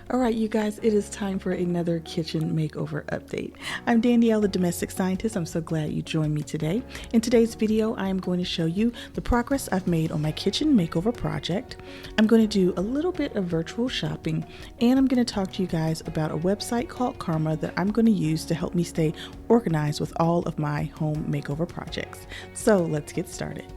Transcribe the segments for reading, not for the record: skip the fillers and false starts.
All right, you guys, it is time for another kitchen makeover update. I'm Danielle, the domestic scientist. I'm so glad you joined me today. In today's video, I am going to show you the progress I've made on my kitchen makeover project. I'm going to do a little bit of virtual shopping, and I'm going to talk to you guys about a website called Karma that I'm going to use to help me stay organized with all of my home makeover projects. So let's get started.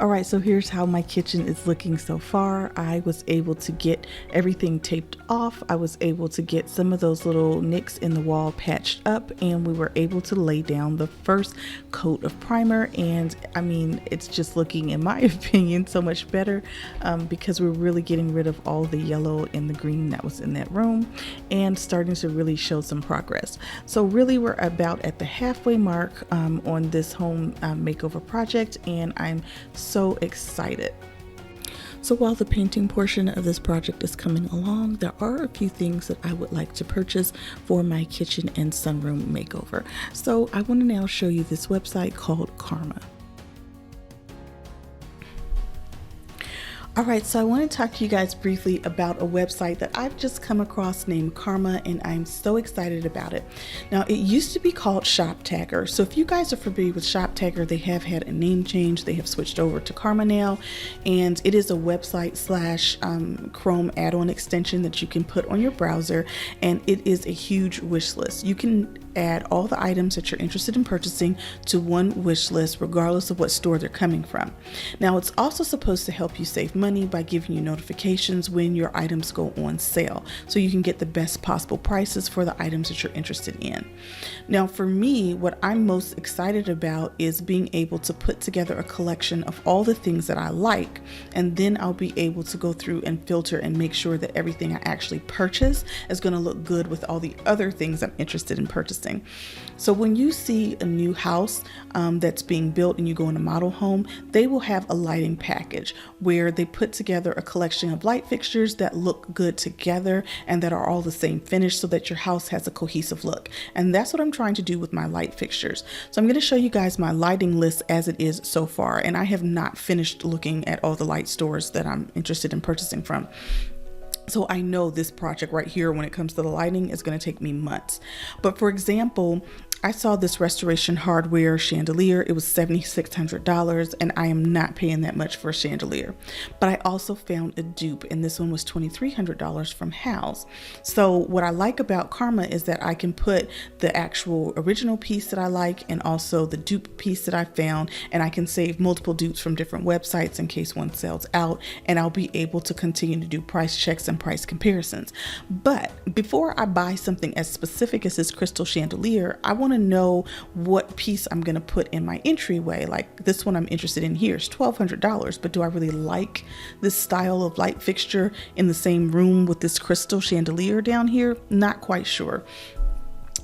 All right, so here's how my kitchen is looking so far. I was able to get everything taped off. I was able to get some of those little nicks in the wall patched up, and we were able to lay down the first coat of primer. And I mean, it's just looking, in my opinion, so much better because we're really getting rid of all the yellow and the green that was in that room and starting to really show some progress. So really, we're about at the halfway mark on this home makeover project, and I'm so excited. So while the painting portion of this project is coming along, there are a few things that I would like to purchase for my kitchen and sunroom makeover. So I want to now show you this website called Karma. All right, so I want to talk to you guys briefly about a website that I've just come across named Karma, and I'm so excited about it. Now, it used to be called Shoptagr. So if you guys are familiar with Shoptagr, they have had a name change. They have switched over to Karma now, and it is a website slash Chrome add-on extension that you can put on your browser, and it is a huge wish list. You can add all the items that you're interested in purchasing to one wish list, regardless of what store they're coming from. Now, it's also supposed to help you save money by giving you notifications when your items go on sale, so you can get the best possible prices for the items that you're interested in. Now, for me, what I'm most excited about is being able to put together a collection of all the things that I like, and then I'll be able to go through and filter and make sure that everything I actually purchase is going to look good with all the other things I'm interested in purchasing. So when you see a new house that's being built and you go in a model home, they will have a lighting package where they put together a collection of light fixtures that look good together and that are all the same finish so that your house has a cohesive look. And that's what I'm trying to do with my light fixtures. So I'm going to show you guys my lighting list as it is so far. And I have not finished looking at all the light stores that I'm interested in purchasing from. So I know this project right here, when it comes to the lighting, is going to take me months. But for example, I saw this Restoration Hardware chandelier. It was $7,600, and I am not paying that much for a chandelier. But I also found a dupe, and this one was $2,300 from Houzz. So what I like about Karma is that I can put the actual original piece that I like and also the dupe piece that I found, and I can save multiple dupes from different websites in case one sells out, and I'll be able to continue to do price checks and price comparisons. But before I buy something as specific as this crystal chandelier, I want to know what piece I'm going to put in my entryway. Like this one I'm interested in here is $1,200, but do I really like this style of light fixture in the same room with this crystal chandelier down here? Not quite sure.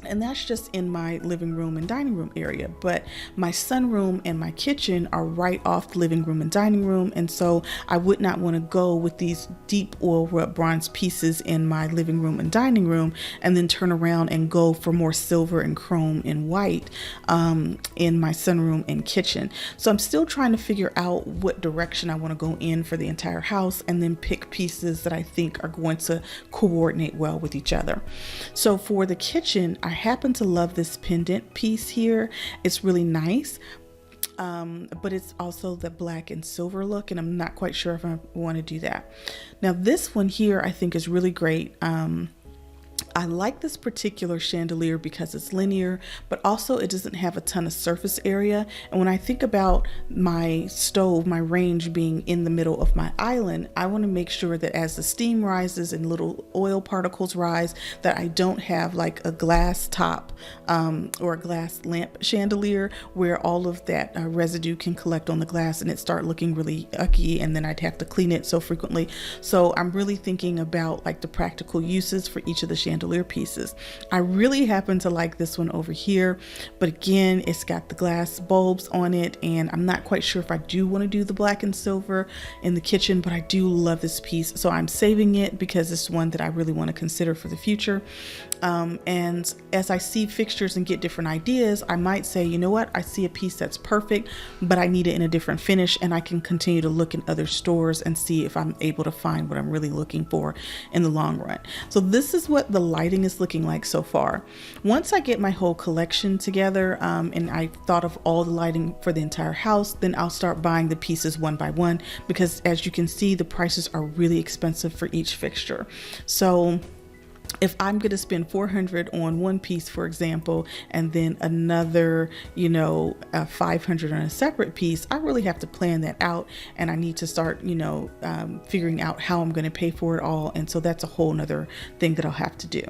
And that's just in my living room and dining room area, but my sunroom and my kitchen are right off the living room and dining room, and so I would not want to go with these deep oil rub bronze pieces in my living room and dining room and then turn around and go for more silver and chrome and white in my sunroom and kitchen. So I'm still trying to figure out what direction I want to go in for the entire house and then pick pieces that I think are going to coordinate well with each other. So for the kitchen, I happen to love this pendant piece here. It's really nice, but it's also the black and silver look, and I'm not quite sure if I want to do that. Now this one here I think is really great. I like this particular chandelier because it's linear, but also it doesn't have a ton of surface area. And when I think about my stove, my range being in the middle of my island, I want to make sure that as the steam rises and little oil particles rise, that I don't have like a glass top or a glass lamp chandelier where all of that residue can collect on the glass and it start looking really yucky, and then I'd have to clean it so frequently. So I'm really thinking about like the practical uses for each of the chandeliers chandelier pieces. I really happen to like this one over here, but again, it's got the glass bulbs on it, and I'm not quite sure if I do want to do the black and silver in the kitchen, but I do love this piece, so I'm saving it because it's one that I really want to consider for the future. And as I see fixtures and get different ideas, I might say, you know what, I see a piece that's perfect, but I need it in a different finish, and I can continue to look in other stores and see if I'm able to find what I'm really looking for in the long run. So this is what the lighting is looking like so far. Once I get my whole collection together, and I thought of all the lighting for the entire house, then I'll start buying the pieces one by one, because as you can see, the prices are really expensive for each fixture. So if I'm going to spend $400 on one piece, for example, and then another, $500 on a separate piece, I really have to plan that out, and I need to start, figuring out how I'm going to pay for it all. And so that's a whole nother thing that I'll have to do.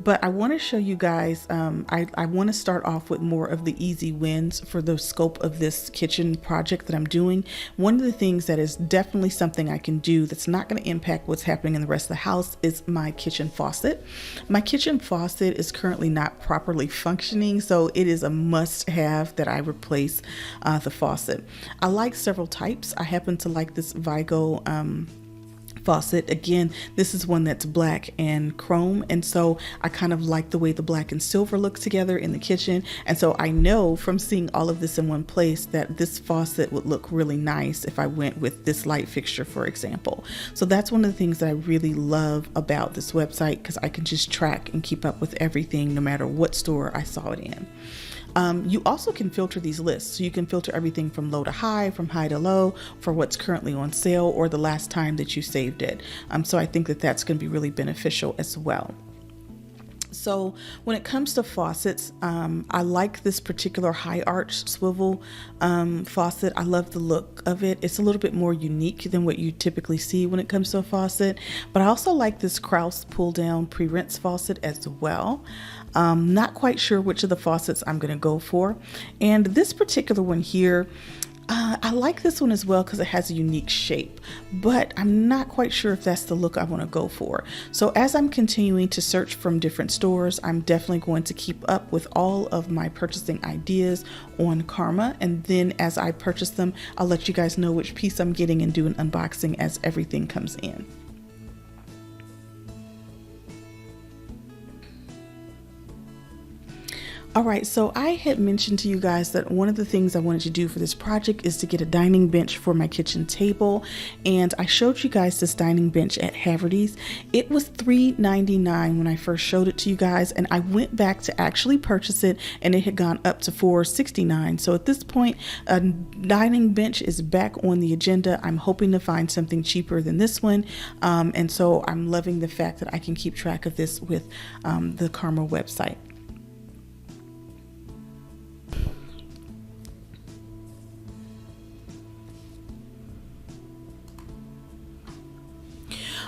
But I want to show you guys, I want to start off with more of the easy wins for the scope of this kitchen project that I'm doing. One of the things that is definitely something I can do that's not going to impact what's happening in the rest of the house is my kitchen faucet. My kitchen faucet is currently not properly functioning, so it is a must-have that I replace the faucet. I like several types. I happen to like this Vigo faucet. Again, this is one that's black and chrome, and so I kind of like the way the black and silver look together in the kitchen. And so I know from seeing all of this in one place that this faucet would look really nice if I went with this light fixture, for example. So that's one of the things that I really love about this website, because I can just track and keep up with everything no matter what store I saw it in. You also can filter these lists. So you can filter everything from low to high, from high to low, for what's currently on sale or the last time that you saved it. So I think that that's going to be really beneficial as well. So when it comes to faucets, I like this particular high arch swivel faucet. I love the look of it. It's a little bit more unique than what you typically see when it comes to a faucet. But I also like this Kraus pull down pre-rinse faucet as well. Not quite sure which of the faucets I'm going to go for. And this particular one here, I like this one as well because it has a unique shape, but I'm not quite sure if that's the look I want to go for. So as I'm continuing to search from different stores, I'm definitely going to keep up with all of my purchasing ideas on Karma. And then as I purchase them, I'll let you guys know which piece I'm getting and do an unboxing as everything comes in. All right, so I had mentioned to you guys that one of the things I wanted to do for this project is to get a dining bench for my kitchen table. And I showed you guys this dining bench at Haverty's. It was $3.99 when I first showed it to you guys, and I went back to actually purchase it, and it had gone up to $4.69. So at this point, a dining bench is back on the agenda. I'm hoping to find something cheaper than this one. And so I'm loving the fact that I can keep track of this with the Karma website.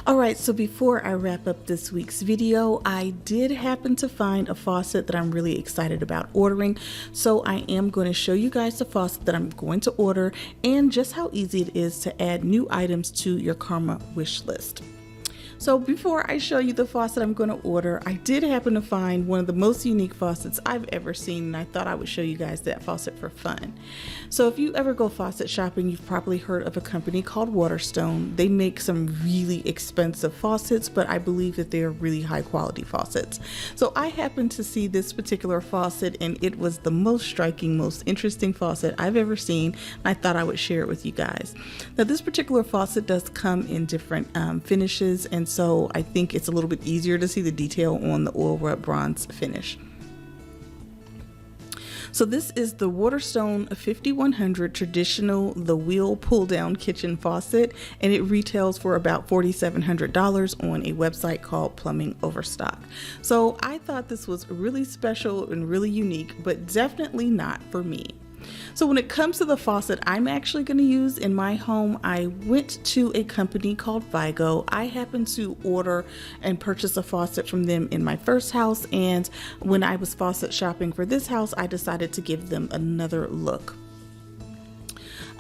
Alright, so before I wrap up this week's video, I did happen to find a faucet that I'm really excited about ordering. So I am going to show you guys the faucet that I'm going to order and just how easy it is to add new items to your Karma wish list. So before I show you the faucet I'm going to order, I did happen to find one of the most unique faucets I've ever seen, and I thought I would show you guys that faucet for fun. So if you ever go faucet shopping, you've probably heard of a company called Waterstone. They make some really expensive faucets, but I believe that they're really high quality faucets. So I happened to see this particular faucet, and it was the most striking, most interesting faucet I've ever seen, and I thought I would share it with you guys. Now this particular faucet does come in different finishes, and so I think it's a little bit easier to see the detail on the oil rub bronze finish. So this is the Waterstone 5100 traditional the wheel pull down kitchen faucet, and it retails for about $4,700 on a website called Plumbing Overstock. So I thought this was really special and really unique, but definitely not for me. So when it comes to the faucet I'm actually going to use in my home, I went to a company called Vigo. I happened to order and purchase a faucet from them in my first house, and when I was faucet shopping for this house, I decided to give them another look.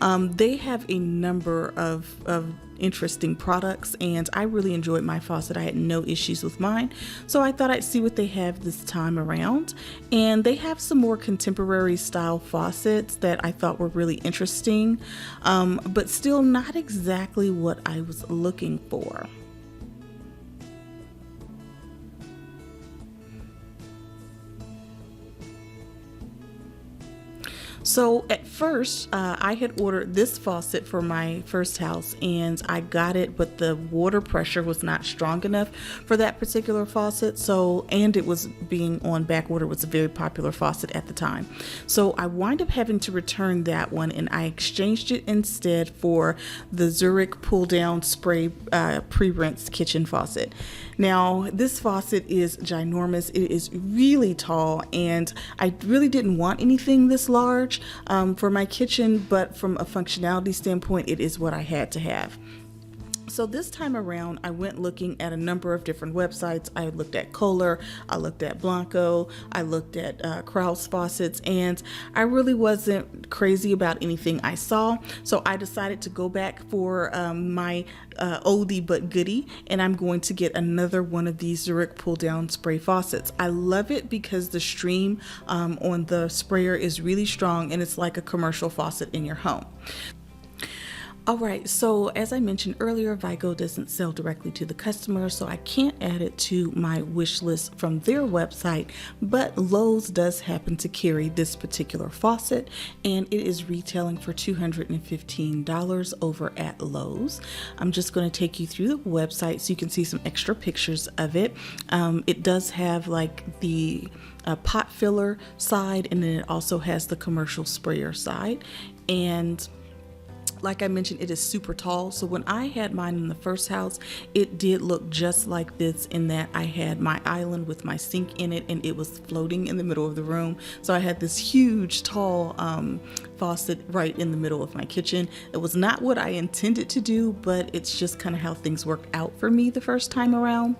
They have a number of interesting products, and I really enjoyed my faucet. I had no issues with mine, so I thought I'd see what they have this time around. And they have some more contemporary style faucets that I thought were really interesting, but still not exactly what I was looking for. So at first, I had ordered this faucet for my first house, and I got it, but the water pressure was not strong enough for that particular faucet. So, and it was being on back order, was a very popular faucet at the time. So I wind up having to return that one, and I exchanged it instead for the Zurich pull down spray pre-rinsed kitchen faucet. Now, this faucet is ginormous. It is really tall, and I really didn't want anything this large for my kitchen, but from a functionality standpoint, it is what I had to have. So this time around, I went looking at a number of different websites. I looked at Kohler, I looked at Blanco, I looked at Kraus faucets, and I really wasn't crazy about anything I saw. So I decided to go back for my oldie but goodie, and I'm going to get another one of these Zurich pull down spray faucets. I love it because the stream on the sprayer is really strong, and it's like a commercial faucet in your home. Alright, so as I mentioned earlier, Vigo doesn't sell directly to the customer, so I can't add it to my wish list from their website, but Lowe's does happen to carry this particular faucet, and it is retailing for $215 over at Lowe's. I'm just going to take you through the website so you can see some extra pictures of it. It does have like the pot filler side, and then it also has the commercial sprayer side, and like I mentioned, it is super tall. So when I had mine in the first house, it did look just like this in that I had my island with my sink in it, and it was floating in the middle of the room. So I had this huge, tall faucet right in the middle of my kitchen. It was not what I intended to do, but it's just kind of how things worked out for me the first time around.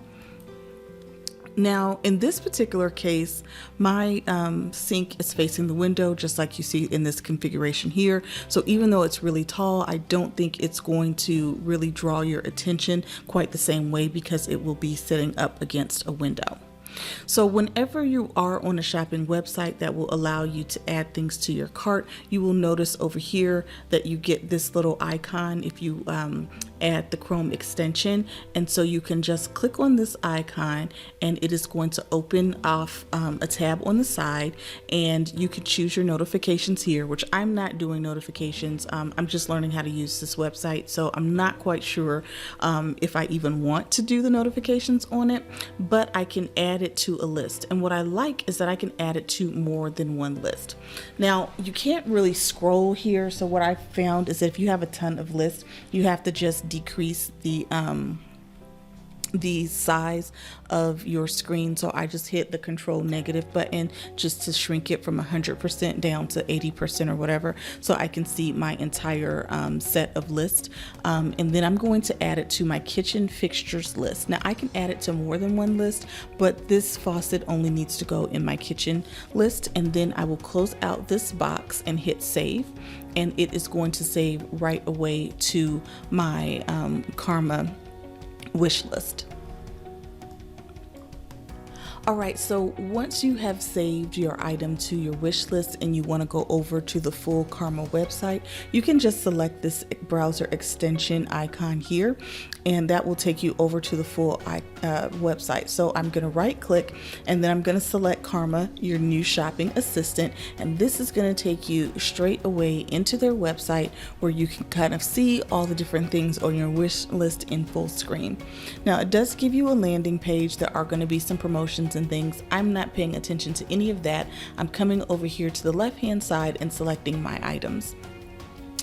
Now, in this particular case, my sink is facing the window, just like you see in this configuration here. So even though it's really tall, I don't think it's going to really draw your attention quite the same way because it will be sitting up against a window. So whenever you are on a shopping website that will allow you to add things to your cart, you will notice over here that you get this little icon if you add the Chrome extension, and so you can just click on this icon and it is going to open off a tab on the side, and you can choose your notifications here, which I'm not doing notifications. I'm just learning how to use this website, so I'm not quite sure if I even want to do the notifications on it, but I can add it to a list. And what I like is that I can add it to more than one list. Now, you can't really scroll here, so what I found is that if you have a ton of lists, you have to just decrease the size of your screen. So I just hit the control negative button just to shrink it from 100% down to 80% or whatever, so I can see my entire set of lists. And then I'm going to add it to my kitchen fixtures list. Now I can add it to more than one list, but this faucet only needs to go in my kitchen list, and then I will close out this box and hit save, and it is going to save right away to my Karma wish list. Alright, so once you have saved your item to your wish list and you want to go over to the full Karma website, you can just select this browser extension icon here, and that will take you over to the full website. So I'm going to right click, and then I'm going to select Karma, your new shopping assistant, and this is going to take you straight away into their website where you can kind of see all the different things on your wish list in full screen. Now it does give you a landing page. There are going to be some promotions and things. I'm not paying attention to any of that. I'm coming over here to the left hand side and selecting my items.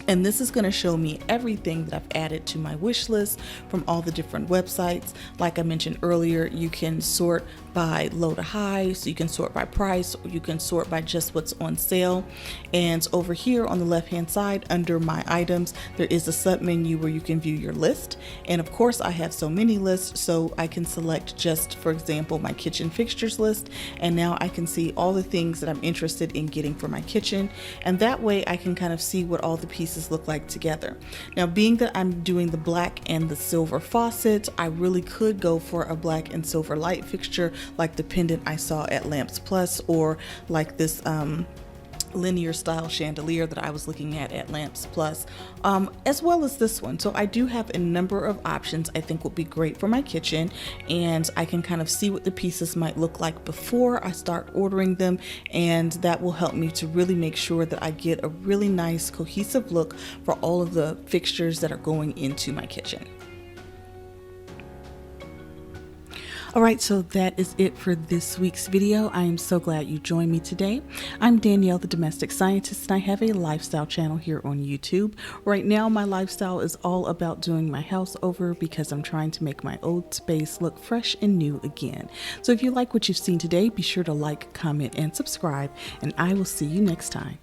And this is going to show me everything that I've added to my wish list from all the different websites. Like I mentioned earlier, you can sort by low to high, so you can sort by price, or you can sort by just what's on sale. And over here on the left hand side under my items, there is a sub menu where you can view your list. And of course I have so many lists, so I can select just, for example, my kitchen fixtures list, and now I can see all the things that I'm interested in getting for my kitchen, and that way I can kind of see what all the pieces pieces look like together. Now, being that I'm doing the black and the silver faucets, I really could go for a black and silver light fixture like the pendant I saw at Lamps Plus, or like this linear style chandelier that I was looking at Lamps Plus, as well as this one. So I do have a number of options I think would be great for my kitchen, and I can kind of see what the pieces might look like before I start ordering them, and that will help me to really make sure that I get a really nice cohesive look for all of the fixtures that are going into my kitchen. Alright, so that is it for this week's video. I am so glad you joined me today. I'm Danielle, the Domestic Scientist, and I have a lifestyle channel here on YouTube. Right now, my lifestyle is all about doing my house over because I'm trying to make my old space look fresh and new again. So if you like what you've seen today, be sure to like, comment, and subscribe, and I will see you next time.